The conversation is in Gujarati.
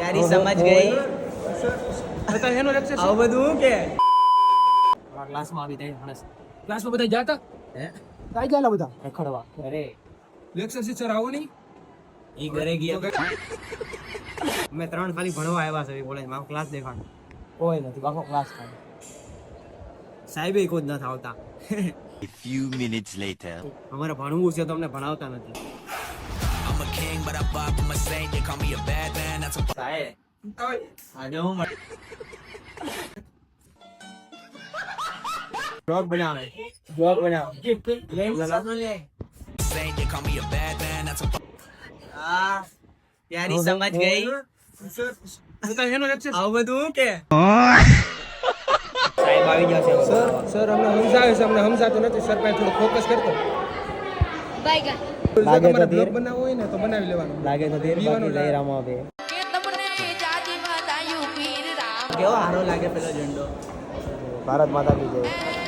यारी समझ गई બતા એનો લેક્ચર આવું બધું કે ક્લાસમાં આવી જાય માણસ ક્લાસમાં બધા જાતા હે કાઈ ગયેલા બધા રખડવા અરે લેક્ચર સીચર આવો નહીં ઈ ઘરે ગયા અમે 3 ખાલી ભણવા આવ્યા છે કોલેજમાં ક્લાસ દેખાડ કોઈ નથી બાકો ક્લાસ ખાય સાહેબે કોઈ ન આવતા A few minutes later. અમારે ભણવું છે તો અમને ભણાવતા નથી I'm a king, but I vibe with my saint. They call me a bad man. That's a સાહેબ આજે હું બ્લોગ બનાવે saint. They call me a bad man. That's a હા यारी समझ गई બતા એનો લેક્ચર આવું બધું કે સાહેબ આવી જશે સર અમને સમજાવે છે અમને સમજાતું નથી સર પાસે થોડું ફોકસ કરતો લાગે તમારે તો બ્લોગ બનાવવો હોય ને તો બનાવી લેવાનું લાગે તો દેર બાકી લઈ રામો આવે કેવો હારો લાગે પેલો ઝંડો ભારત માતા કી જય